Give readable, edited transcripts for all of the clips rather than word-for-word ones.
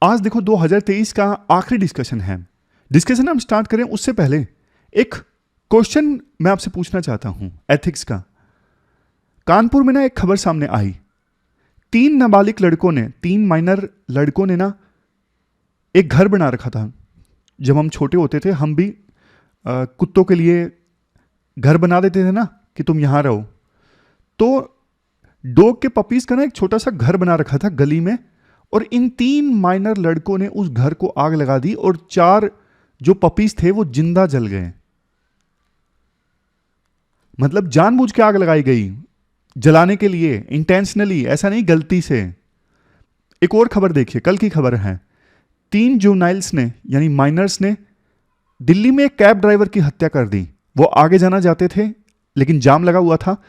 आज देखो 2023 का आखिरी डिस्कशन है। डिस्कशन हम स्टार्ट करें उससे पहले एक क्वेश्चन मैं आपसे पूछना चाहता हूं एथिक्स का। कानपुर में ना एक खबर सामने आई, 3 नाबालिग लड़कों ने, 3 माइनर लड़कों ने ना एक घर बना रखा था। जब हम छोटे होते थे हम भी कुत्तों के लिए घर बना देते थे ना कि तुम यहां रहो। तो डॉग के पपीज का ना एक छोटा सा घर बना रखा था गली में, और इन 3 माइनर लड़कों ने उस घर को आग लगा दी और 4 जो पपीज थे वो जिंदा जल गए। मतलब जानबूझ के आग लगाई गई, जलाने के लिए, इंटेंशनली, ऐसा नहीं गलती से। एक और खबर देखिए, कल की खबर है, 3 जुवेनाइल्स ने यानी माइनर्स ने दिल्ली में एक कैब ड्राइवर की हत्या कर दी। वो आगे जाना चाहते थे लेकिन जाम लगा हुआ था,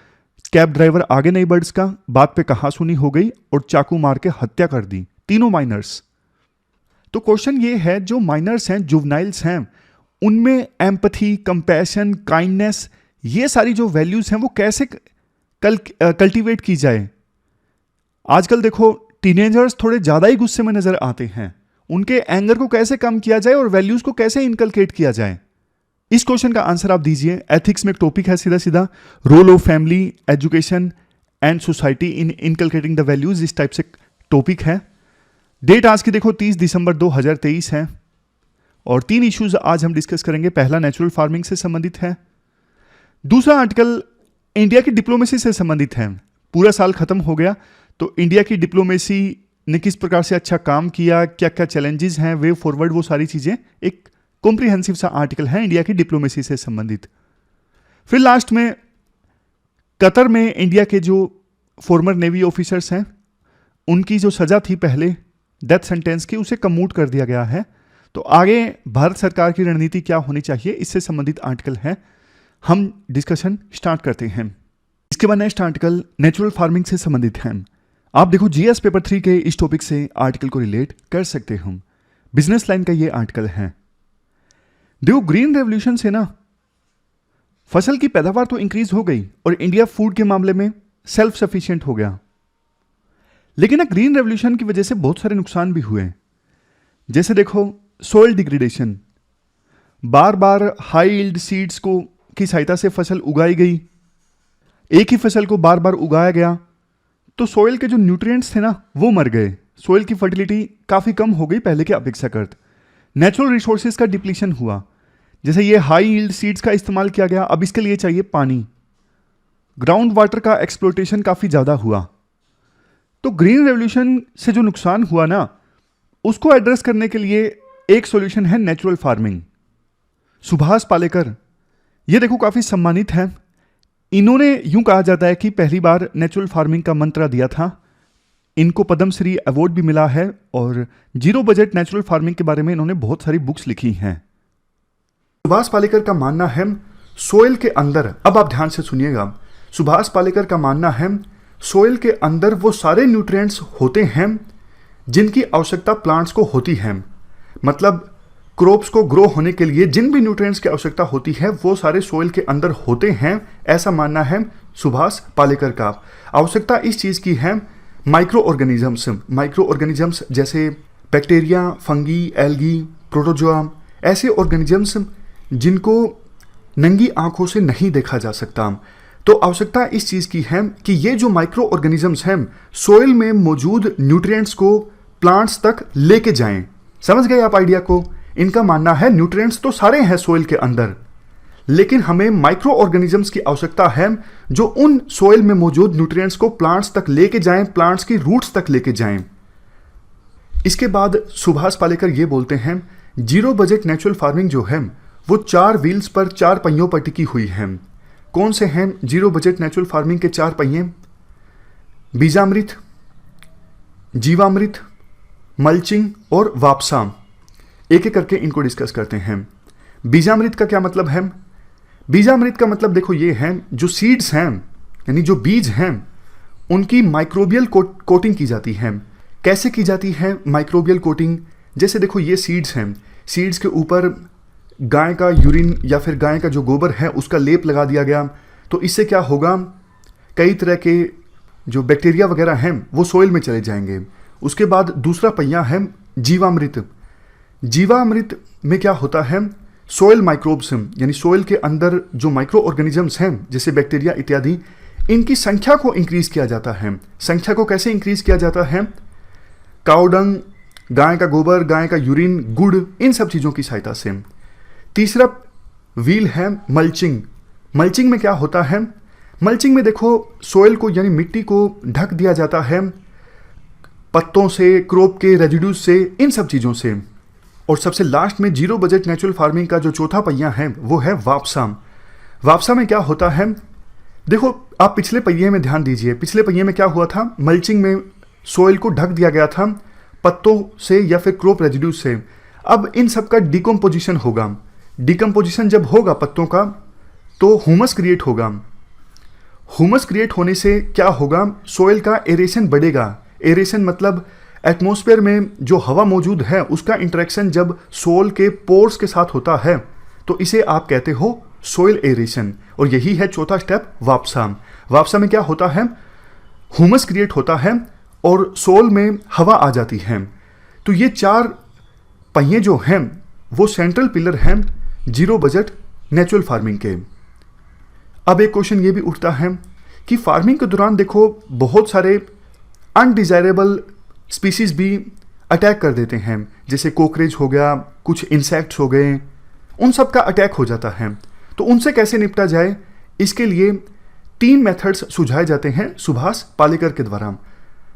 कैब ड्राइवर आगे नहीं बढ़ सका, बात पे कहासुनी हो गई और चाकू मार के हत्या कर दी, तीनों माइनर्स। तो क्वेश्चन ये है, जो माइनर्स हैं, जुवेनाइल्स हैं, उनमें एम्पैथी, कंपैशन, काइंडनेस, ये सारी जो वैल्यूज हैं वो कैसे कल्टीवेट की जाए। आजकल देखो टीनेजर्स थोड़े ज्यादा ही गुस्से में नजर आते हैं, उनके एंगर को कैसे कम किया जाए और वैल्यूज को कैसे इनकलकेट किया जाए, इस क्वेश्चन का आंसर आप दीजिए। एथिक्स में एक टॉपिक है सीधा सीधा, role of family, education and society in inculcating the values, इस टाइप से टॉपिक है। डेट आज की देखो 30 दिसंबर 2023 है और 3 इश्यूज आज हम डिस्कस करेंगे। पहला नेचुरल फार्मिंग से संबंधित है, दूसरा आर्टिकल इंडिया की डिप्लोमेसी से संबंधित है। पूरा साल खत्म हो गया तो इंडिया की डिप्लोमेसी ने किस प्रकार से अच्छा काम किया, क्या क्या चैलेंजेस हैं, वे फॉरवर्ड, वो सारी चीजें एक कॉम्प्रिहेंसिव सा आर्टिकल है इंडिया की डिप्लोमेसी से संबंधित। फिर लास्ट में कतर में इंडिया के जो फॉर्मर नेवी ऑफिसर्स हैं उनकी जो सजा थी पहले डेथ सेंटेंस की, उसे कम्यूट कर दिया गया है। तो आगे भारत सरकार की रणनीति क्या होनी चाहिए, इससे संबंधित आर्टिकल है। हम डिस्कशन स्टार्ट करते हैं। इसके बाद नेक्स्ट आर्टिकल नेचुरल फार्मिंग से संबंधित है। आप देखो जीएस पेपर 3 के इस टॉपिक से आर्टिकल को रिलेट कर सकते हम। बिजनेस लाइन का ये आर्टिकल है। देखो ग्रीन रेवोल्यूशन से ना फसल की पैदावार तो इंक्रीज हो गई और इंडिया फूड के मामले में सेल्फ सफिशिएंट हो गया, लेकिन ना ग्रीन रेवोल्यूशन की वजह से बहुत सारे नुकसान भी हुए। जैसे देखो सोइल डिग्रेडेशन, बार बार हाई यील्ड सीड्स को की सहायता से फसल उगाई गई, एक ही फसल को बार बार उगाया गया तो सोइल के जो न्यूट्रिएंट्स थे ना वो मर गए, सोइल की फर्टिलिटी काफी कम हो गई पहले के अपेक्षाकृत। नेचुरल रिसोर्सेज का डिप्लीशन हुआ, जैसे ये हाई यील्ड सीड्स का इस्तेमाल किया गया, अब इसके लिए चाहिए पानी। ग्राउंड वाटर का एक्सप्लोटेशन काफी ज्यादा हुआ। तो ग्रीन रेवोल्यूशन से जो नुकसान हुआ ना उसको एड्रेस करने के लिए एक सॉल्यूशन है नेचुरल फार्मिंग। सुभाष पालेकर ये देखो काफी सम्मानित हैं। इन्होंने यूं कहा जाता है कि पहली बार नेचुरल फार्मिंग का मंत्र दिया था। इनको पद्मश्री अवार्ड भी मिला है और जीरो बजट नेचुरल फार्मिंग के बारे में इन्होंने बहुत सारी बुक्स लिखी हैं। सुभाष पालेकर का मानना है सोइल के अंदर, अब आप ध्यान से सुनिएगा, सुभाष पालेकर का मानना है सोइल के अंदर वो सारे न्यूट्रिएंट्स होते हैं जिनकी आवश्यकता प्लांट्स को होती है। मतलब क्रॉप्स को ग्रो होने के लिए जिन भी न्यूट्रिएंट्स की आवश्यकता होती है वो सारे सोइल के अंदर होते हैं, ऐसा मानना है सुभाष पालेकर का। आवश्यकता इस चीज की है माइक्रो ऑर्गेनिजम्स जैसे बैक्टीरिया, फंगी, एल्गी, प्रोटोजोआ, ऐसे ऑर्गेनिजम्स जिनको नंगी आंखों से नहीं देखा जा सकता। तो आवश्यकता इस चीज की है कि ये जो माइक्रो ऑर्गेनिजम्स हैं सोइल में मौजूद न्यूट्रिएंट्स को प्लांट्स तक लेके जाएं। समझ गए आप आइडिया को? इनका मानना है न्यूट्रिएंट्स तो सारे हैं सोइल के अंदर, लेकिन हमें माइक्रो ऑर्गेनिजम्स की आवश्यकता है जो उन सोइल में मौजूद न्यूट्रिएंट्स को प्लांट्स तक लेके जाएं, प्लांट्स की रूट्स तक लेके जाएं। इसके बाद सुभाष पालेकर ये बोलते हैं जीरो बजट नेचुरल फार्मिंग जो है वो 4 व्हील्स पर, 4 पहियों पर टिकी हुई है। कौन से हैं जीरो बजट नेचुरल फार्मिंग के 4 पहिए? बीजामृत, जीवामृत, मल्चिंग और वापसा। एक एक करके इनको डिस्कस करते हैं। बीजामृत का क्या मतलब है? बीजामृत का मतलब देखो ये है, जो सीड्स हैं यानी जो बीज हैं उनकी माइक्रोबियल कोटिंग की जाती है। कैसे की जाती है माइक्रोबियल कोटिंग? जैसे देखो ये सीड्स हैं, सीड्स के ऊपर गाय का यूरिन या फिर गाय का जो गोबर है उसका लेप लगा दिया गया, तो इससे क्या होगा, कई तरह के जो बैक्टीरिया वगैरह हैं वो सोइल में चले जाएंगे। उसके बाद दूसरा पहिया है जीवामृत। जीवामृत में क्या होता है, सोयल माइक्रोब्स यानी सोयल के अंदर जो माइक्रो ऑर्गेनिजम्स हैं जैसे बैक्टीरिया इत्यादि, इनकी संख्या को इंक्रीज किया जाता है। संख्या को कैसे इंक्रीज किया जाता है? काऊ डंग, गाय का गोबर, गाय का यूरिन, गुड़, इन सब चीज़ों की सहायता से। तीसरा व्हील है मल्चिंग। मल्चिंग में क्या होता है? मल्चिंग में देखो सोयल को यानी मिट्टी को ढक दिया जाता है पत्तों से, क्रॉप के रेजिड्यूज से, इन सब चीज़ों से। और सबसे लास्ट में जीरो बजट नेचुरल फार्मिंग का जो चौथा पहिया है वो है वापसा। वापसा में क्या होता है? देखो आप पिछले पहिए में ध्यान दीजिए, पिछले पहिए में क्या हुआ था, मल्चिंग में सोयल को ढक दिया गया था पत्तों से या फिर क्रॉप रेजिड्यूज से। अब इन सब का डिकम्पोजिशन होगा। डिकम्पोजिशन जब होगा पत्तों का तो ह्यूमस क्रिएट होगा। ह्यूमस क्रिएट होने से क्या होगा, सोयल का एरेशन बढ़ेगा। एरेशन मतलब एटमॉस्फेयर में जो हवा मौजूद है उसका इंटरेक्शन जब सोल के पोर्स के साथ होता है तो इसे आप कहते हो सोयल एरेशन। और यही है चौथा स्टेप वापसा। वापसा में क्या होता है, ह्यूमस क्रिएट होता है और सोल में हवा आ जाती है। तो ये चार पहिए जो हैं वो सेंट्रल पिलर हैं जीरो बजट नेचुरल फार्मिंग के। अब एक क्वेश्चन ये भी उठता है कि फार्मिंग के दौरान देखो बहुत सारे अनडिजायरेबल स्पीसीज भी अटैक कर देते हैं, जैसे कॉकरोच हो गया, कुछ इंसेक्ट्स हो गए, उन सब का अटैक हो जाता है। तो उनसे कैसे निपटा जाए, इसके लिए 3 मेथड्स सुझाए जाते हैं सुभाष पालेकर के द्वारा।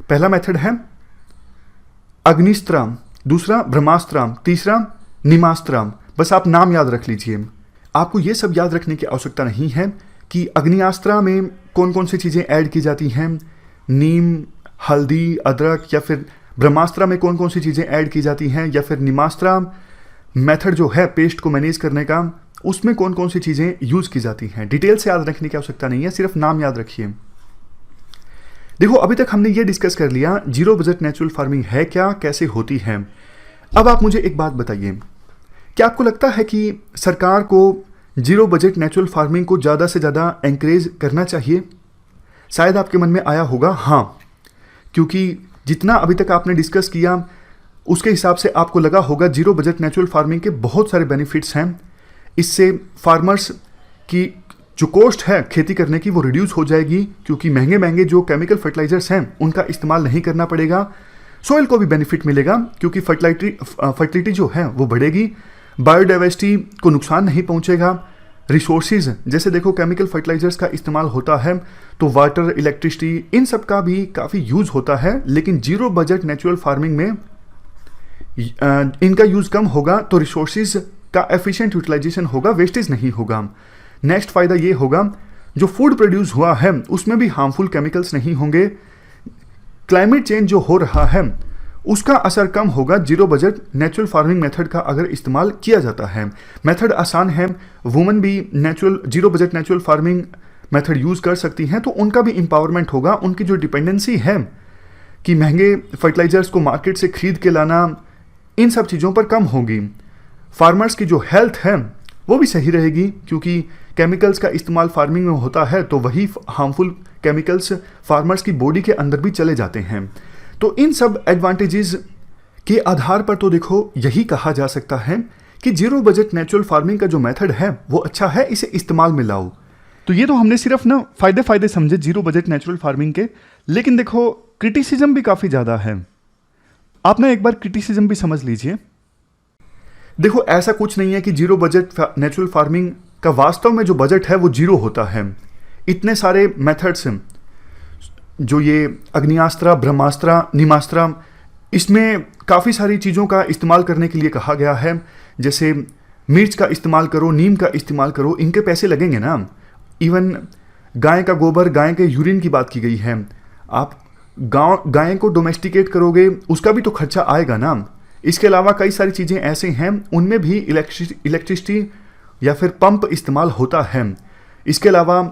पहला मेथड है अग्निस्त्र, दूसरा ब्रह्मास्त्र, तीसरा निमास्त्र। बस आप नाम याद रख लीजिए। आपको ये सब याद रखने की आवश्यकता नहीं है कि अग्नियास्त्र में कौन कौन सी चीज़ें ऐड की जाती हैं, नीम, हल्दी, अदरक, या फिर ब्रह्मास्त्र में कौन कौन सी चीज़ें ऐड की जाती हैं, या फिर निमास्त्र मेथड जो है पेस्ट को मैनेज करने का, उसमें कौन कौन सी चीज़ें यूज़ की जाती हैं। डिटेल से याद रखने की आवश्यकता नहीं है, सिर्फ नाम याद रखिए। देखो अभी तक हमने ये डिस्कस कर लिया जीरो बजट नेचुरल फार्मिंग है क्या, कैसे होती है। अब आप मुझे एक बात बताइए, क्या आपको लगता है कि सरकार को जीरो बजट नेचुरल फार्मिंग को ज़्यादा से ज़्यादा एनकरेज करना चाहिए? शायद आपके मन में आया होगा हाँ, क्योंकि जितना अभी तक आपने डिस्कस किया उसके हिसाब से आपको लगा होगा जीरो बजट नेचुरल फार्मिंग के बहुत सारे बेनिफिट्स हैं। इससे फार्मर्स की जो कॉस्ट है खेती करने की वो रिड्यूस हो जाएगी, क्योंकि महंगे महंगे जो केमिकल फर्टिलाइजर्स हैं उनका इस्तेमाल नहीं करना पड़ेगा। सोइल को भी बेनिफिट मिलेगा क्योंकि फर्टिलिटी जो है वो बढ़ेगी। बायोडाइवर्सिटी को नुकसान नहीं पहुंचेगा। रिसोर्सेज जैसे देखो केमिकल फर्टिलाइजर्स का इस्तेमाल होता है तो वाटर, इलेक्ट्रिसिटी, इन सब का भी काफ़ी यूज़ होता है, लेकिन जीरो बजट नेचुरल फार्मिंग में इनका यूज़ कम होगा तो रिसोर्सेज का एफिशिएंट यूटिलाइजेशन होगा, वेस्टेज नहीं होगा। नेक्स्ट फ़ायदा ये होगा जो फूड प्रोड्यूस हुआ है उसमें भी हार्मफुल केमिकल्स नहीं होंगे। क्लाइमेट चेंज जो हो रहा है उसका असर कम होगा zero budget natural farming method का अगर इस्तेमाल किया जाता है। मेथड आसान है, वुमेन भी zero budget natural farming method use कर सकती हैं, तो उनका भी एम्पावरमेंट होगा। उनकी जो डिपेंडेंसी है कि महंगे फर्टिलाइजर्स को मार्केट से खरीद के लाना, इन सब चीज़ों पर कम होगी। फार्मर्स की जो हेल्थ है वो भी सही रहेगी, क्योंकि केमिकल्स का इस्तेमाल फार्मिंग में होता है तो वही हार्मफुल केमिकल्स फार्मर्स की बॉडी के अंदर भी चले जाते हैं। तो इन सब एडवांटेजेस के आधार पर तो देखो यही कहा जा सकता है कि जीरो बजट नेचुरल फार्मिंग का जो मेथड है वो अच्छा है, इसे इस्तेमाल में लाओ। तो ये तो हमने सिर्फ ना फायदे समझे जीरो बजट नेचुरल फार्मिंग के, लेकिन देखो क्रिटिसिज्म भी काफ़ी ज़्यादा है। आप ना एक बार क्रिटिसिज्म भी समझ लीजिए। देखो ऐसा कुछ नहीं है कि जीरो बजट नेचुरल फार्मिंग का वास्तव में जो बजट है वो जीरो होता है। इतने सारे मेथड्स हैं जो ये अग्नियास्त्र, ब्रह्मास्त्र, निमास्त्र, इसमें काफ़ी सारी चीज़ों का इस्तेमाल करने के लिए कहा गया है। जैसे मिर्च का इस्तेमाल करो, नीम का इस्तेमाल करो, इनके पैसे लगेंगे ना। इवन गाय का गोबर, गाय के यूरिन की बात की गई है। आप गाय को डोमेस्टिकेट करोगे उसका भी तो खर्चा आएगा ना। इसके अलावा कई सारी चीज़ें ऐसे हैं उनमें भी इलेक्ट्रिसिटी या फिर पंप इस्तेमाल होता है। इसके अलावा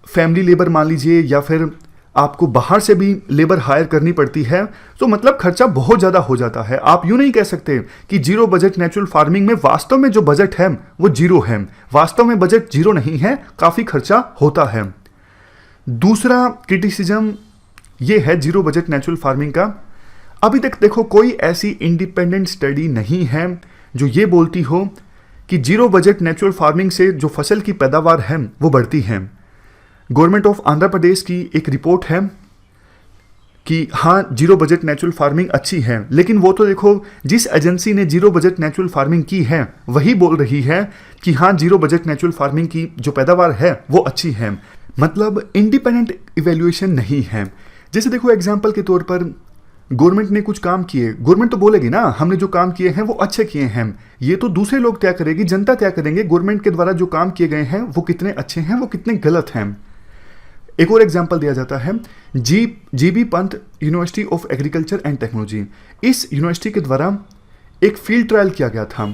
फैमिली लेबर मान लीजिए, या फिर आपको बाहर से भी लेबर हायर करनी पड़ती है, तो मतलब खर्चा बहुत ज़्यादा हो जाता है। आप यूँ नहीं कह सकते कि जीरो बजट नेचुरल फार्मिंग में वास्तव में जो बजट है वो जीरो है। वास्तव में बजट जीरो नहीं है, काफ़ी खर्चा होता है। दूसरा क्रिटिसिज्म ये है जीरो बजट नेचुरल फार्मिंग का, अभी तक देखो कोई ऐसी इंडिपेंडेंट स्टडी नहीं है जो ये बोलती हो कि जीरो बजट नेचुरल फार्मिंग से जो फसल की पैदावार है वो बढ़ती है। गवर्नमेंट ऑफ आंध्र प्रदेश की एक रिपोर्ट है कि हाँ जीरो बजट नेचुरल फार्मिंग अच्छी है, लेकिन वो तो देखो जिस एजेंसी ने जीरो बजट नेचुरल फार्मिंग की है वही बोल रही है कि हाँ जीरो बजट नेचुरल फार्मिंग की जो पैदावार है वो अच्छी है। मतलब इंडिपेंडेंट इवेल्युएशन नहीं है। जैसे देखो एग्जाम्पल के तौर पर गवर्नमेंट ने कुछ काम किए, गवर्नमेंट तो बोलेगी ना हमने जो काम किए हैं वो अच्छे किए हैं, ये तो दूसरे लोग तय करेगी, जनता तय करेंगे गवर्नमेंट के द्वारा जो काम किए गए हैं वो कितने अच्छे हैं वो कितने गलत हैं। एक और एग्जाम्पल दिया जाता है GB Pant university of agriculture and technology. इस यूनिवर्सिटी के द्वारा एक फील्ड ट्रायल किया गया था।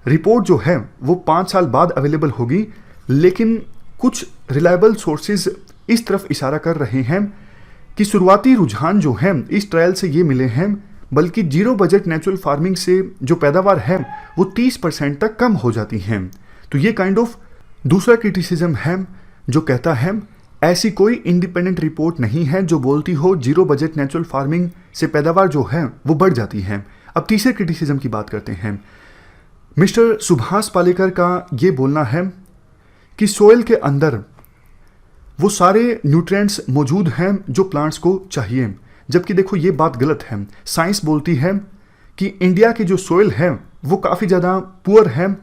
रिपोर्ट जो है वो 5 साल बाद अवेलेबल होगी, लेकिन कुछ रिलायबल सोर्सेज इस तरफ इशारा कर रहे हैं कि शुरुआती रुझान जो है इस ट्रायल से ये मिले हैं, बल्कि जीरो बजट नेचुरल फार्मिंग से जो पैदावार है वो 30% तक कम हो जाती है। तो ये काइंड ऑफ दूसरा क्रिटिसिज्म है जो कहता है ऐसी कोई इंडिपेंडेंट रिपोर्ट नहीं है जो बोलती हो जीरो बजट नेचुरल फार्मिंग से पैदावार जो है वो बढ़ जाती है। अब तीसरे क्रिटिसिज्म की बात करते हैं। मिस्टर सुभाष पालेकर का ये बोलना है कि सोइल के अंदर वो सारे न्यूट्रिएंट्स मौजूद हैं जो प्लांट्स को चाहिए, जबकि देखो ये बात गलत है। साइंस बोलती है कि इंडिया की जो सोइल है वो काफ़ी ज़्यादा पुअर है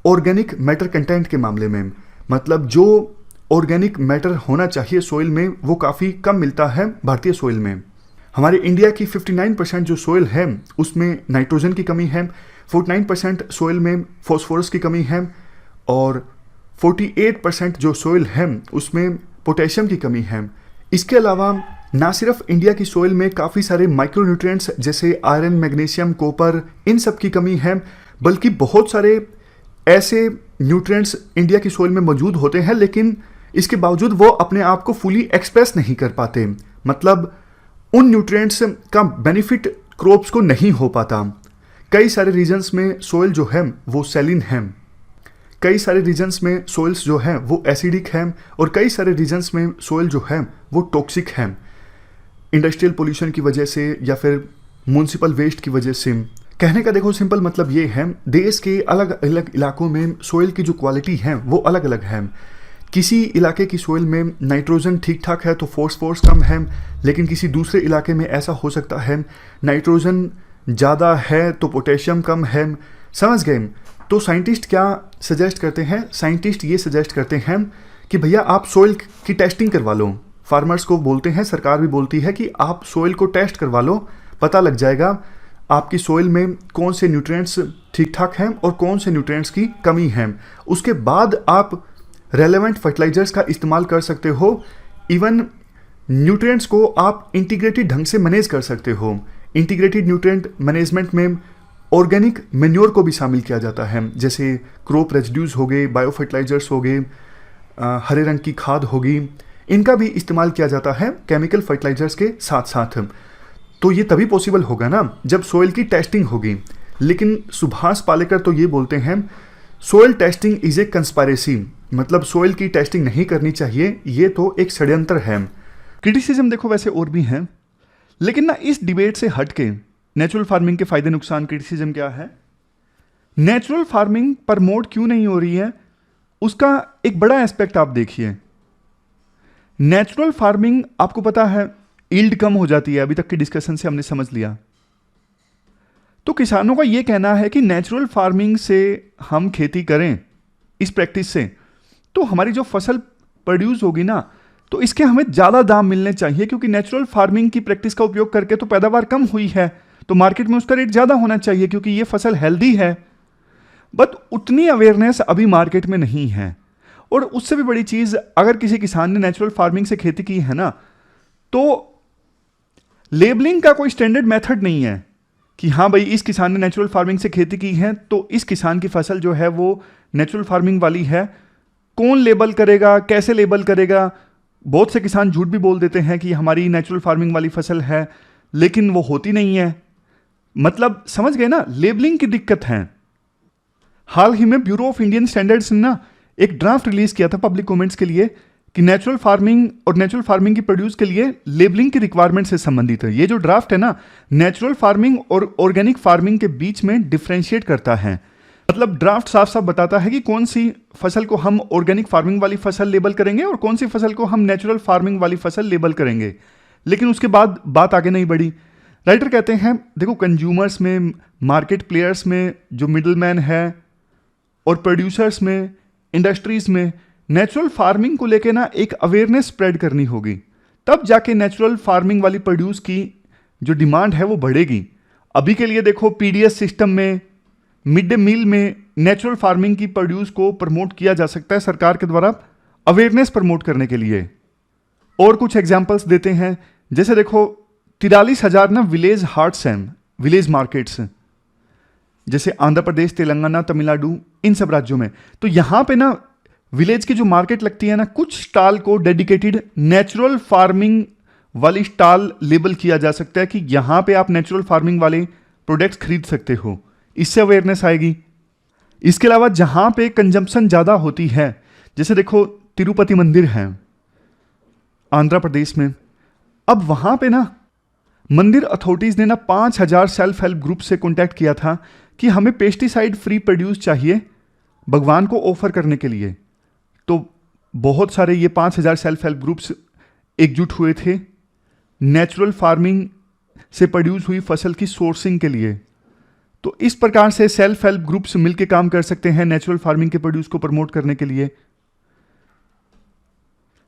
ऑर्गेनिक मैटर कंटेंट के मामले में। मतलब जो ऑर्गेनिक मैटर होना चाहिए सोइल में वो काफ़ी कम मिलता है भारतीय सोइल में। हमारे इंडिया की 59% जो सोइल है उसमें नाइट्रोजन की कमी है, 49% सोइल में फॉस्फोरस की कमी है और 48% जो सोइल है उसमें पोटेशियम की कमी है। इसके अलावा ना सिर्फ इंडिया की सोइल में काफ़ी सारे माइक्रोन्यूट्रिएंट्स जैसे आयरन, मैग्नीशियम, कॉपर इन सब की कमी है, बल्कि बहुत सारे ऐसे न्यूट्रिएंट्स इंडिया की सोइल में मौजूद होते हैं, लेकिन इसके बावजूद वो अपने आप को फुली एक्सप्रेस नहीं कर पाते। मतलब उन न्यूट्रिएंट्स का बेनिफिट क्रॉप्स को नहीं हो पाता। कई सारे रीजन्स में सोइल जो है वो सैलिन है, कई सारे रीजन्स में सोइल्स जो है वो एसिडिक है और कई सारे रीजन्स में सोइल जो है वो टॉक्सिक है, इंडस्ट्रियल पोल्यूशन की वजह से या फिर म्यूनिसिपल वेस्ट की वजह से। कहने का देखो सिंपल मतलब ये है, देश के अलग अलग इलाकों में सोइल की जो क्वालिटी है वो अलग अलग है। किसी इलाके की सोइल में नाइट्रोजन ठीक ठाक है तो फॉस्फोरस कम है, लेकिन किसी दूसरे इलाके में ऐसा हो सकता है नाइट्रोजन ज़्यादा है तो पोटेशियम कम है। समझ गए? तो साइंटिस्ट क्या सजेस्ट करते हैं? साइंटिस्ट ये सजेस्ट करते हैं कि भैया आप सोइल की टेस्टिंग करवा लो। फार्मर्स को बोलते हैं, सरकार भी बोलती है कि आप सोइल को टेस्ट करवा लो, पता लग जाएगा आपकी सोइल में कौन से न्यूट्रिएंट्स ठीक ठाक हैं और कौन से न्यूट्रिएंट्स की कमी है। उसके बाद आप रेलेवेंट फर्टिलाइजर्स का इस्तेमाल कर सकते हो। इवन न्यूट्रिएंट्स को आप इंटीग्रेटेड ढंग से मैनेज कर सकते हो। इंटीग्रेटेड न्यूट्रिएंट मैनेजमेंट में ऑर्गेनिक मैन्योर को भी शामिल किया जाता है, जैसे क्रॉप रेजिड्यूज हो गए, बायो फर्टिलाइजर्स हो गए, हरे रंग की खाद होगी, इनका भी इस्तेमाल किया जाता है केमिकल फर्टिलाइजर्स के साथ साथ। तो ये तभी पॉसिबल होगा ना जब सोइल की टेस्टिंग होगी। लेकिन सुभाष पालेकर तो ये बोलते हैं soil testing is a conspiracy, मतलब सोइल की टेस्टिंग नहीं करनी चाहिए, ये तो एक षड्यंत्र है। क्रिटिसिज्म देखो वैसे और भी हैं, लेकिन ना इस डिबेट से हट के नेचुरल फार्मिंग के फायदे नुकसान क्रिटिसिज्म क्या है, नेचुरल फार्मिंग प्रमोट क्यों नहीं हो रही है, उसका एक बड़ा एस्पेक्ट आप देखिए। नेचुरल फार्मिंग आपको पता है यील्ड कम हो जाती है, अभी तक की डिस्कशन से हमने समझ लिया। तो किसानों का यह कहना है कि नेचुरल फार्मिंग से हम खेती करें इस प्रैक्टिस से तो हमारी जो फसल प्रोड्यूस होगी ना तो इसके हमें ज़्यादा दाम मिलने चाहिए, क्योंकि नेचुरल फार्मिंग की प्रैक्टिस का उपयोग करके तो पैदावार कम हुई है तो मार्केट में उसका रेट ज़्यादा होना चाहिए क्योंकि ये फसल हेल्दी है। बट उतनी अवेयरनेस अभी मार्केट में नहीं है। और उससे भी बड़ी चीज़, अगर किसी किसान ने नेचुरल फार्मिंग से खेती की है ना तो लेबलिंग का कोई स्टैंडर्ड मेथड नहीं है कि हाँ भाई इस किसान ने नेचुरल फार्मिंग से खेती की है तो इस किसान की फसल जो है वो नेचुरल फार्मिंग वाली है। कौन लेबल करेगा, कैसे लेबल करेगा? बहुत से किसान झूठ भी बोल देते हैं कि हमारी नेचुरल फार्मिंग वाली फसल है, लेकिन वो होती नहीं है। मतलब समझ गए ना, लेबलिंग की दिक्कत है। हाल ही में ब्यूरो ऑफ इंडियन स्टैंडर्ड्स ने ना एक ड्राफ्ट रिलीज किया था पब्लिक कमेंट्स के लिए कि नेचुरल फार्मिंग और नेचुरल फार्मिंग की प्रोड्यूस के लिए लेबलिंग की रिक्वायरमेंट से संबंधित है। ये जो ड्राफ्ट है ना, नेचुरल फार्मिंग और ऑर्गेनिक फार्मिंग के बीच में डिफरेंशिएट करता है। मतलब ड्राफ्ट साफ साफ बताता है कि कौन सी फसल को हम ऑर्गेनिक फार्मिंग वाली फसल लेबल करेंगे और कौन सी फसल को हम नेचुरल फार्मिंग वाली फसल लेबल करेंगे। लेकिन उसके बाद बात आगे नहीं बढ़ी। राइटर कहते हैं देखो, कंज्यूमर्स में, मार्केट प्लेयर्स में, जो मिडलमैन है, और प्रोड्यूसर्स में, इंडस्ट्रीज में नेचुरल फार्मिंग को लेके ना एक अवेयरनेस स्प्रेड करनी होगी, तब जाके नेचुरल फार्मिंग वाली प्रोड्यूस की जो डिमांड है वो बढ़ेगी। अभी के लिए देखो, पीडीएस सिस्टम में, मिड डे मील में नेचुरल फार्मिंग की प्रोड्यूस को प्रमोट किया जा सकता है सरकार के द्वारा अवेयरनेस प्रमोट करने के लिए। और कुछ एग्जांपल्स देते हैं, जैसे देखो 43,000 ना विलेज हार्ट्स हैं, विलेज मार्केट्स, जैसे आंध्र प्रदेश, तेलंगाना, तमिलनाडु, इन सब राज्यों में। तो यहां पे ना विलेज की जो मार्केट लगती है ना, कुछ स्टॉल को डेडिकेटेड नेचुरल फार्मिंग वाली स्टॉल लेबल किया जा सकता है कि यहां पे आप नेचुरल फार्मिंग वाले प्रोडक्ट्स खरीद सकते हो। इससे अवेयरनेस आएगी। इसके अलावा जहां पे कंजम्पशन ज़्यादा होती है, जैसे देखो तिरुपति मंदिर है आंध्र प्रदेश में, अब वहां पे ना मंदिर अथॉरिटीज़ ने ना 5,000 सेल्फ हेल्प ग्रुप से कॉन्टैक्ट किया था कि हमें पेस्टिसाइड फ्री प्रोड्यूस चाहिए भगवान को ऑफर करने के लिए। तो बहुत सारे ये 5,000 सेल्फ हेल्प ग्रुप्स एकजुट हुए थे नेचुरल फार्मिंग से प्रोड्यूस हुई फसल की सोर्सिंग के लिए। तो इस प्रकार से सेल्फ हेल्प ग्रुप्स मिलकर काम कर सकते हैं नेचुरल फार्मिंग के प्रोड्यूस को प्रमोट करने के लिए।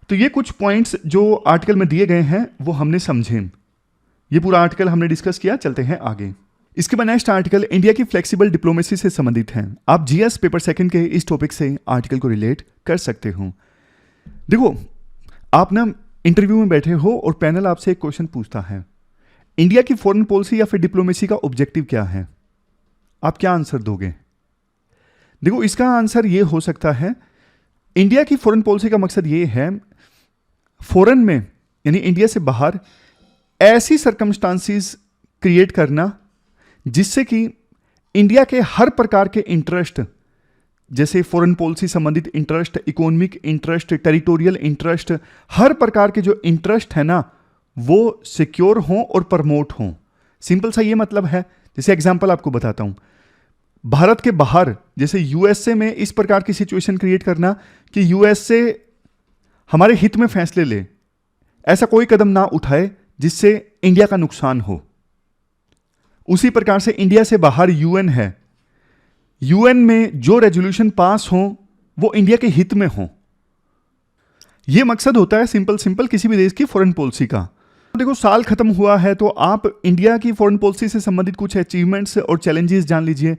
तो ये कुछ पॉइंट्स जो आर्टिकल में दिए गए हैं वो हमने समझे। ये पूरा आर्टिकल हमने डिस्कस किया। चलते हैं आगे। इसके बाद नेक्स्ट आर्टिकल इंडिया की फ्लेक्सिबल डिप्लोमेसी से संबंधित है। आप जीएस पेपर सेकंड के इस टॉपिक से आर्टिकल को रिलेट कर सकते हो। देखो, आप ना इंटरव्यू में बैठे हो और पैनल आपसे एक क्वेश्चन पूछता है, इंडिया की फॉरेन पॉलिसी या फिर डिप्लोमेसी का ऑब्जेक्टिव क्या है? आप क्या आंसर दोगे? देखो, इसका आंसर ये हो सकता है, इंडिया की फॉरेन पॉलिसी का मकसद ये है फॉरेन में यानी इंडिया से बाहर ऐसी सर्कमस्टांसिस क्रिएट करना जिससे कि इंडिया के हर प्रकार के इंटरेस्ट, जैसे फॉरेन पॉलिसी संबंधित interest, economic interest, territorial interest, हर प्रकार के जो इंटरेस्ट है ना वो सिक्योर हों और प्रमोट हों। सिंपल सा ये मतलब है। जैसे एग्जांपल आपको बताता हूं, भारत के बाहर जैसे यूएसए में इस प्रकार की सिचुएशन क्रिएट करना कि यूएसए हमारे हित में फैसले ले, ऐसा कोई कदम ना उठाए जिससे इंडिया का नुकसान हो। उसी प्रकार से इंडिया से बाहर यूएन है, यूएन में जो रेजोल्यूशन पास हो वो इंडिया के हित में हो। यह मकसद होता है सिंपल किसी भी देश की फॉरेन पॉलिसी का। देखो, साल खत्म हुआ है तो आप इंडिया की फॉरेन पॉलिसी से संबंधित कुछ अचीवमेंट्स और चैलेंजेस जान लीजिए।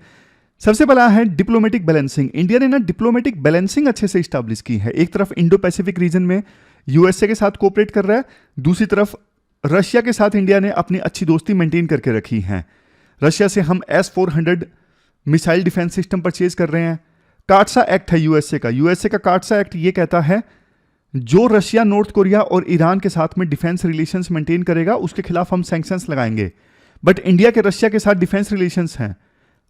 सबसे पहला है डिप्लोमेटिक बैलेंसिंग। इंडिया ने ना डिप्लोमेटिक बैलेंसिंग अच्छे से स्टैब्लिश की है। एक तरफ इंडो पैसिफिक रीजन में यूएसए के साथ कोऑपरेट कर रहा है, दूसरी तरफ रशिया के साथ इंडिया ने अपनी अच्छी दोस्ती मेंटेन करके रखी है। रशिया से हम S-400 missile defence system purchase कर रहे हैं। काटसा एक्ट है यूएसए का काटसा एक्ट ये कहता है जो रशिया, नॉर्थ कोरिया और ईरान के साथ में डिफेंस रिलेशंस मेंटेन करेगा उसके खिलाफ हम सैंक्शंस लगाएंगे। बट इंडिया के रशिया के साथ डिफेंस रिलेशंस हैं,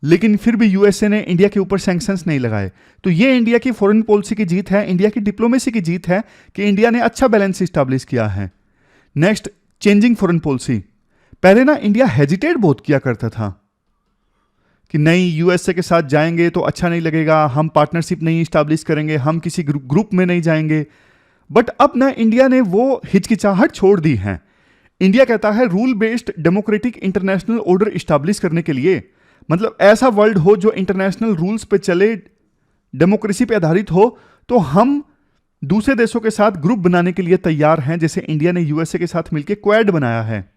लेकिन फिर भी यूएसए ने इंडिया के ऊपर सैंक्शंस नहीं लगाए। तो ये इंडिया की फॉरेन पॉलिसी की जीत है, इंडिया की डिप्लोमेसी की जीत है कि इंडिया ने अच्छा बैलेंस स्टैब्लिश किया है। Next, changing foreign policy. पहले ना इंडिया हेजिटेट बहुत किया करता था कि नहीं, यूएसए के साथ जाएंगे तो अच्छा नहीं लगेगा, हम पार्टनरशिप नहीं स्टैब्लिश करेंगे, हम किसी ग्रुप में नहीं जाएंगे। बट अब ना इंडिया ने वो हिचकिचाहट छोड़ दी है। इंडिया कहता है rule based democratic international order establish करने के लिए, मतलब ऐसा वर्ल्ड हो जो इंटरनेशनल रूल्स पे चले, डेमोक्रेसी पे आधारित हो, तो हम दूसरे देशों के साथ ग्रुप बनाने के लिए तैयार हैं, जैसे इंडिया ने यूएसए के साथ मिलकर क्वाड बनाया है।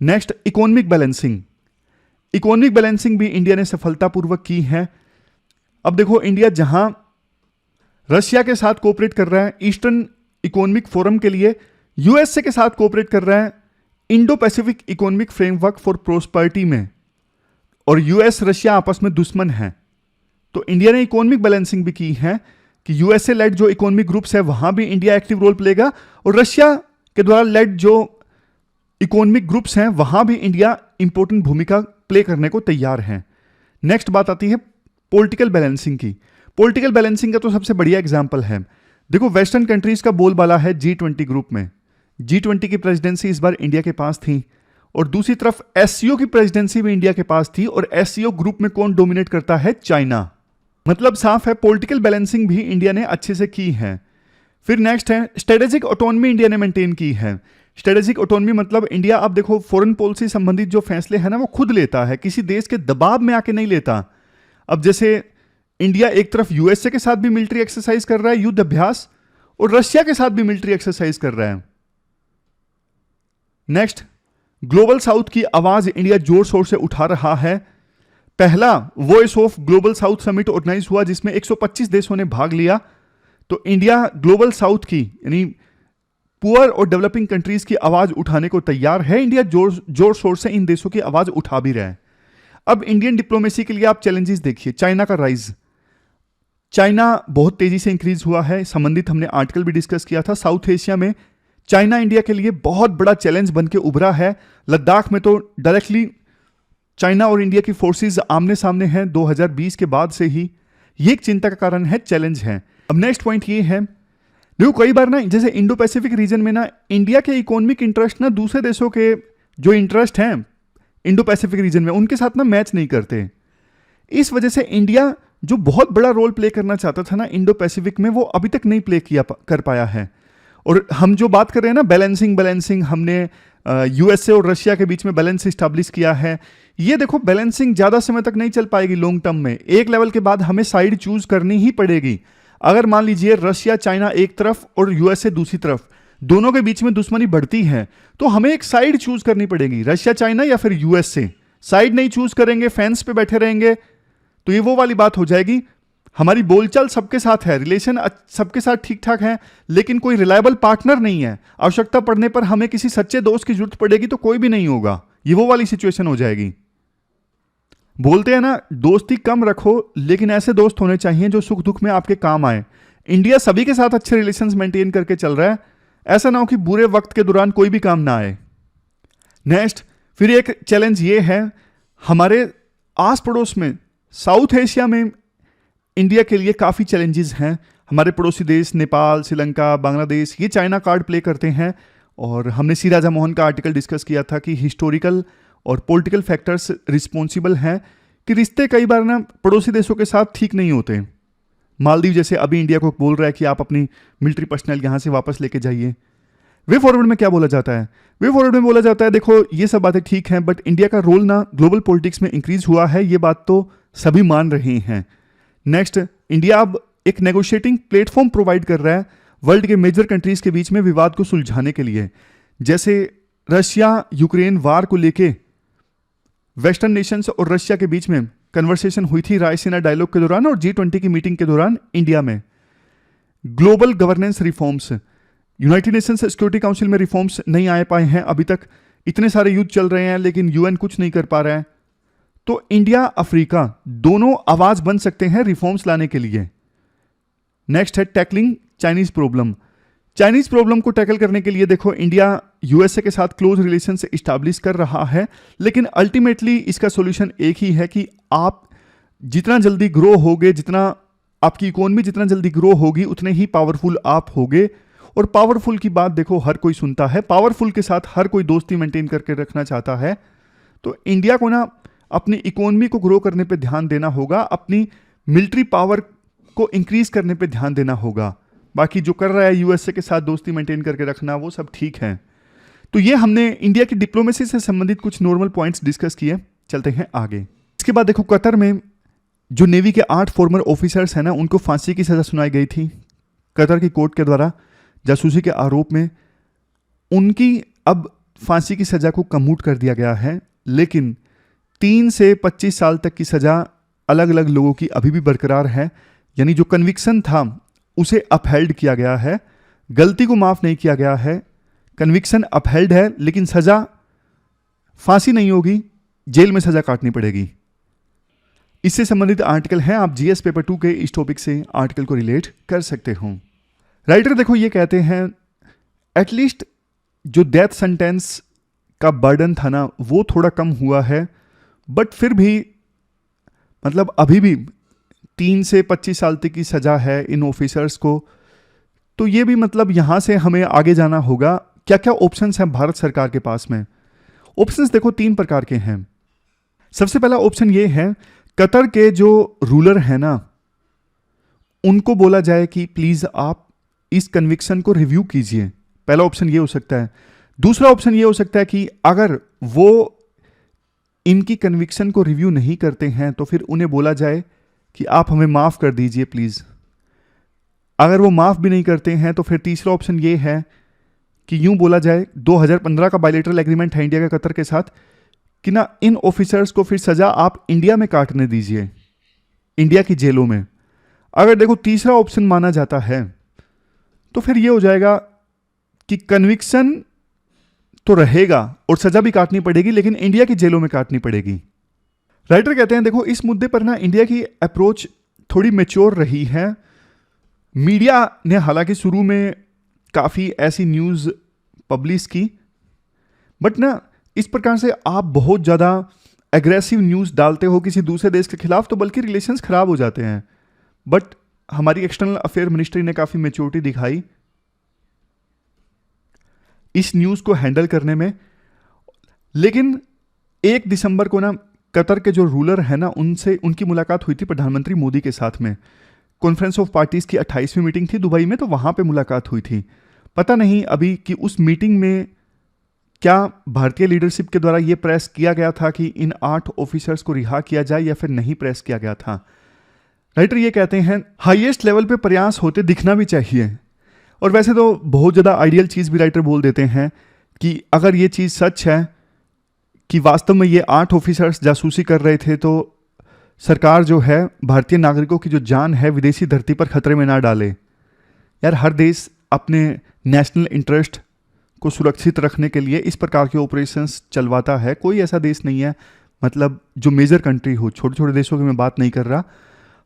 Next, economic balancing. Economic balancing भी इंडिया ने सफलतापूर्वक की है। अब देखो, इंडिया जहां रशिया के साथ कोऑपरेट कर रहा है ईस्टर्न इकोनॉमिक फोरम के लिए, यूएसए के साथ कोऑपरेट कर रहा है Indo Pacific economic framework for prosperity में, और यूएस रशिया आपस में दुश्मन हैं। तो इंडिया ने इकोनॉमिक बैलेंसिंग भी की है कि यूएसए लेड जो इकोनॉमिक ग्रुप्स है वहां भी इंडिया एक्टिव रोल प्लेगा, और रशिया के द्वारा लेड जो इकोनॉमिक ग्रुप्स हैं वहां भी इंडिया इंपॉर्टेंट भूमिका प्ले करने को तैयार है। नेक्स्ट बात आती है पॉलिटिकल बैलेंसिंग की। पॉलिटिकल बैलेंसिंग का तो सबसे बढ़िया एग्जाम्पल है, देखो वेस्टर्न कंट्रीज का बोलबाला है G20 ग्रुप में। G20 की प्रेसिडेंसी इस बार इंडिया के पास थी और दूसरी तरफ एससीओ की प्रेसिडेंसी भी इंडिया के पास थी और एससीओ ग्रुप में कौन डोमिनेट करता है? चाइना। मतलब साफ है पॉलिटिकल बैलेंसिंग भी इंडिया ने अच्छे से की है। फिर नेक्स्ट है स्ट्रेटेजिक ऑटोनॉमी इंडिया ने मेंटेन की है। स्ट्रेटेजिक ऑटोनॉमी मतलब इंडिया अब देखो फॉरेन पॉलिसी संबंधित जो फैसले हैं ना वो खुद लेता है, किसी देश के दबाव में आके नहीं लेता। अब जैसे इंडिया एक तरफ यूएसए के साथ भी मिलिट्री एक्सरसाइज कर रहा है, युद्ध अभ्यास, और रशिया के साथ भी मिलिट्री एक्सरसाइज कर रहा है। नेक्स्ट, ग्लोबल साउथ की आवाज इंडिया जोर शोर से उठा रहा है। पहला voice of global south summit organise हुआ जिसमें 125 देशों ने भाग लिया। तो इंडिया ग्लोबल साउथ की यानी पुअर और डेवलपिंग कंट्रीज की आवाज उठाने को तैयार है। इंडिया जोर शोर से इन देशों की आवाज उठा भी रहा है। अब इंडियन डिप्लोमेसी के लिए आप चैलेंजेस देखिए। चाइना का राइज, चाइना बहुत तेजी से इंक्रीज हुआ है, संबंधित हमने आर्टिकल भी डिस्कस किया था। साउथ एशिया में चाइना इंडिया के लिए बहुत बड़ा चैलेंज बन के उभरा है। लद्दाख में तो डायरेक्टली चाइना और इंडिया की फोर्सेस आमने सामने हैं 2020 के बाद से ही। ये एक चिंता का कारण है, चैलेंज है। अब नेक्स्ट पॉइंट ये है, देखो कई बार ना जैसे इंडो पैसिफिक रीजन में ना इंडिया के इकोनॉमिक इंटरेस्ट ना दूसरे देशों के जो इंटरेस्ट हैं इंडो पैसिफिक रीजन में उनके साथ ना मैच नहीं करते। इस वजह से इंडिया जो बहुत बड़ा रोल प्ले करना चाहता था ना इंडो पैसिफिक में, वो अभी तक नहीं प्ले कर पाया है। और हम जो बात कर रहे हैं ना बैलेंसिंग, हमने यूएसए और रशिया के बीच में बैलेंस स्टैब्लिश किया है। ये देखो बैलेंसिंग ज्यादा समय तक नहीं चल पाएगी लॉन्ग टर्म में। एक लेवल के बाद हमें साइड चूज करनी ही पड़ेगी। अगर मान लीजिए रशिया चाइना एक तरफ और यूएसए दूसरी तरफ, दोनों के बीच में दुश्मनी बढ़ती है तो हमें एक साइड चूज करनी पड़ेगी, रशिया चाइना या फिर यूएसए। साइड नहीं चूज करेंगे, फेंस पे बैठे रहेंगे तो ये वो वाली बात हो जाएगी। हमारी बोलचाल सबके साथ है, रिलेशन सबके साथ ठीक ठाक है, लेकिन कोई रिलायबल पार्टनर नहीं है। आवश्यकता पड़ने पर हमें किसी सच्चे दोस्त की जरूरत पड़ेगी तो कोई भी नहीं होगा। ये वो वाली सिचुएशन हो जाएगी। बोलते हैं ना दोस्ती कम रखो, लेकिन ऐसे दोस्त होने चाहिए जो सुख दुख में आपके काम आए। इंडिया सभी के साथ अच्छे रिलेशंस मेंटेन करके चल रहा है, ऐसा ना हो कि बुरे वक्त के दौरान कोई भी काम ना आए। नेक्स्ट, फिर एक चैलेंज ये है, हमारे आस पड़ोस में साउथ एशिया में इंडिया के लिए काफ़ी चैलेंजेस हैं। हमारे पड़ोसी देश नेपाल, श्रीलंका, बांग्लादेश, ये चाइना कार्ड प्ले करते हैं। और हमने सी राजा मोहन का आर्टिकल डिस्कस किया था कि हिस्टोरिकल और पॉलिटिकल फैक्टर्स रिस्पॉन्सिबल हैं कि रिश्ते कई बार ना पड़ोसी देशों के साथ ठीक नहीं होते। मालदीव जैसे अभी इंडिया को बोल रहा है कि आप अपनी मिलिट्री पर्सनल यहाँ से वापस लेके जाइए। वे फॉरवर्ड में क्या बोला जाता है? वे फॉरवर्ड में बोला जाता है देखो ये सब बातें ठीक हैं, बट इंडिया का रोल ना ग्लोबल पॉलिटिक्स में इंक्रीज हुआ है, ये बात तो सभी मान रहे हैं। नेक्स्ट, इंडिया अब एक नेगोशिएटिंग प्लेटफॉर्म प्रोवाइड कर रहा है वर्ल्ड के मेजर कंट्रीज के बीच में विवाद को सुलझाने के लिए। जैसे रशिया यूक्रेन वार को लेके वेस्टर्न नेशंस और रशिया के बीच में कन्वर्सेशन हुई थी रायसीना डायलॉग के दौरान और G20 की मीटिंग के दौरान इंडिया में। Global governance reforms, United Nations security council में रिफॉर्म्स नहीं आ पाए हैं अभी तक। इतने सारे युद्ध चल रहे हैं लेकिन यूएन कुछ नहीं कर पा रहा है। तो इंडिया अफ्रीका दोनों आवाज बन सकते हैं रिफॉर्म्स लाने के लिए। नेक्स्ट है tackling Chinese problem. Chinese problem को टैकल करने के लिए देखो इंडिया यूएसए के साथ क्लोज रिलेशंस इस्टेब्लिश कर रहा है, लेकिन अल्टीमेटली इसका सॉल्यूशन एक ही है कि आप जितना जल्दी ग्रो होगे, जितना आपकी इकोनॉमी जितना जल्दी ग्रो होगी उतने ही पावरफुल आप होगे। और पावरफुल की बात देखो हर कोई सुनता है, पावरफुल के साथ हर कोई दोस्ती मेंटेन करके रखना चाहता है। तो इंडिया को ना अपनी इकोनॉमी को ग्रो करने पे ध्यान देना होगा, अपनी मिलिट्री पावर को इंक्रीज करने पे ध्यान देना होगा। बाकी जो कर रहा है यूएसए के साथ दोस्ती मेंटेन करके रखना वो सब ठीक है। तो ये हमने इंडिया की डिप्लोमेसी से संबंधित कुछ नॉर्मल पॉइंट्स डिस्कस किए। चलते हैं आगे। इसके बाद देखो कतर में जो नेवी के 8 फॉर्मर ऑफिसर्स हैं ना उनको फांसी की सजा सुनाई गई थी कतर की कोर्ट के द्वारा जासूसी के आरोप में। उनकी अब फांसी की सजा को कम्यूट कर दिया गया है, लेकिन 3 से 25 साल तक की सजा अलग अलग लोगों की अभी भी बरकरार है। यानी जो कन्विक्शन था उसे अपहेल्ड किया गया है, गलती को माफ नहीं किया गया है। कन्विक्शन अपहेल्ड है लेकिन सजा फांसी नहीं होगी, जेल में सजा काटनी पड़ेगी। इससे संबंधित आर्टिकल है, आप जीएस पेपर 2 के इस टॉपिक से आर्टिकल को रिलेट कर सकते हो। राइटर देखो ये कहते हैं एटलीस्ट जो डेथ सेंटेंस का बर्डन था ना वो थोड़ा कम हुआ है, बट फिर भी मतलब अभी भी 3 से 25 साल तक की सजा है इन ऑफिसर्स को। तो ये भी मतलब यहां से हमें आगे जाना होगा। क्या क्या ऑप्शंस हैं भारत सरकार के पास में? ऑप्शंस देखो 3 प्रकार के हैं। सबसे पहला ऑप्शन ये है, कतर के जो रूलर है ना, उनको बोला जाए कि प्लीज आप इस कन्विक्शन को रिव्यू कीजिए। पहला ऑप्शन ये हो सकता है। दूसरा ऑप्शन ये हो सकता है कि अगर वो इनकी कन्विक्शन को रिव्यू नहीं करते हैं तो फिर उन्हें बोला जाए कि आप हमें माफ कर दीजिए प्लीज। अगर वो माफ भी नहीं करते हैं तो फिर तीसरा ऑप्शन ये है कि यूं बोला जाए, 2015 का बायलैटरल एग्रीमेंट है इंडिया का कतर के साथ, कि ना इन ऑफिसर्स को फिर सजा आप इंडिया में काटने दीजिए, इंडिया की जेलों में। अगर देखो तीसरा ऑप्शन माना जाता है तो फिर ये हो जाएगा कि कन्विक्शन तो रहेगा और सजा भी काटनी पड़ेगी, लेकिन इंडिया की जेलों में काटनी पड़ेगी। राइटर कहते हैं देखो इस मुद्दे पर ना इंडिया की अप्रोच थोड़ी मैच्योर रही है। मीडिया ने हालांकि शुरू में काफी ऐसी न्यूज पब्लिश की, बट ना इस प्रकार से आप बहुत ज्यादा एग्रेसिव न्यूज डालते हो किसी दूसरे देश के खिलाफ तो बल्कि रिलेशंस खराब हो जाते हैं। बट हमारी एक्सटर्नल अफेयर मिनिस्ट्री ने काफी मैच्योरिटी दिखाई इस न्यूज को हैंडल करने में। लेकिन 1 दिसंबर को ना कतर के जो रूलर है ना, उनसे उनकी मुलाकात हुई थी प्रधानमंत्री मोदी के साथ में। कॉन्फ्रेंस ऑफ पार्टीज की 28वीं मीटिंग थी दुबई में, तो वहां पे मुलाकात हुई थी। पता नहीं अभी कि उस मीटिंग में क्या भारतीय लीडरशिप के द्वारा यह प्रेस किया गया था कि इन 8 ऑफिसर्स को रिहा किया जाए या फिर नहीं प्रेस किया गया था। राइटर ये कहते हैं हाईएस्ट लेवल पे प्रयास होते दिखना भी चाहिए। और वैसे तो बहुत ज़्यादा आइडियल चीज़ भी राइटर बोल देते हैं कि अगर ये चीज़ सच है कि वास्तव में ये 8 ऑफिसर्स जासूसी कर रहे थे तो सरकार जो है भारतीय नागरिकों की जो जान है विदेशी धरती पर खतरे में ना डाले। यार हर देश अपने नेशनल इंटरेस्ट को सुरक्षित रखने के लिए इस प्रकार के ऑपरेशंस चलवाता है। कोई ऐसा देश नहीं है, मतलब जो मेजर कंट्री हो, छोटे छोटे देशों की मैं बात नहीं कर रहा,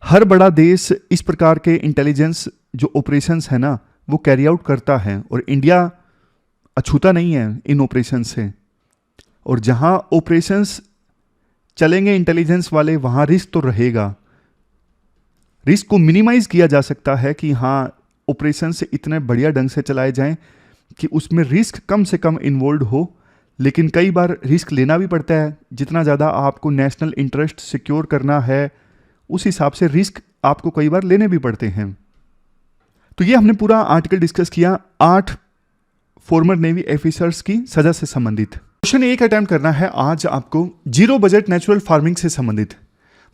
हर बड़ा देश इस प्रकार के इंटेलिजेंस जो ऑपरेशंस है ना वो कैरी आउट करता है और इंडिया अछूता नहीं है इन ऑपरेशन से। और जहां ऑपरेशंस चलेंगे इंटेलिजेंस वाले वहां रिस्क तो रहेगा। रिस्क को मिनिमाइज किया जा सकता है कि हाँ ऑपरेशन से इतने बढ़िया ढंग से चलाए जाएं कि उसमें रिस्क कम से कम इन्वॉल्व हो, लेकिन कई बार रिस्क लेना भी पड़ता है। जितना ज़्यादा आपको नेशनल इंटरेस्ट सिक्योर करना है उस हिसाब से रिस्क आपको कई बार लेने भी पड़ते हैं। तो ये हमने पूरा आर्टिकल डिस्कस किया 8 फॉर्मर नेवी ऑफिसर्स की सजा से संबंधित। क्वेश्चन एक अटेम्प्ट करना है आज आपको जीरो बजट नेचुरल फार्मिंग से संबंधित।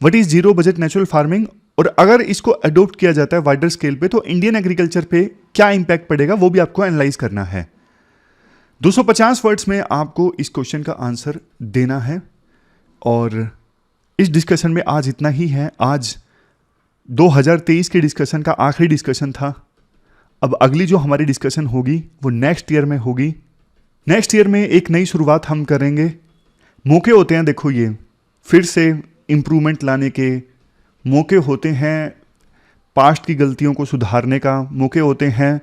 What is zero budget natural farming, और अगर इसको अडॉप्ट किया जाता है वाइडर स्केल पे तो इंडियन एग्रीकल्चर पे क्या इंपैक्ट पड़ेगा वो भी आपको एनालाइज करना है। 250 वर्ड्स में आपको इस क्वेश्चन का आंसर देना है। और इस डिस्कशन में आज इतना ही है। आज 2023 के डिस्कशन का आखिरी डिस्कशन था। अब अगली जो हमारी डिस्कशन होगी वो नेक्स्ट ईयर में होगी। नेक्स्ट ईयर में एक नई शुरुआत हम करेंगे। मौके होते हैं, देखो ये फिर से इम्प्रूवमेंट लाने के मौके होते हैं, पास्ट की गलतियों को सुधारने का मौके होते हैं,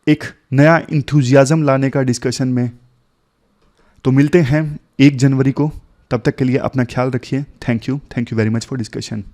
एक नया इंथुजियाज्म लाने का डिस्कशन में। तो मिलते हैं 1 जनवरी को। तब तक के लिए अपना ख्याल रखिए। Thank you very much for discussion.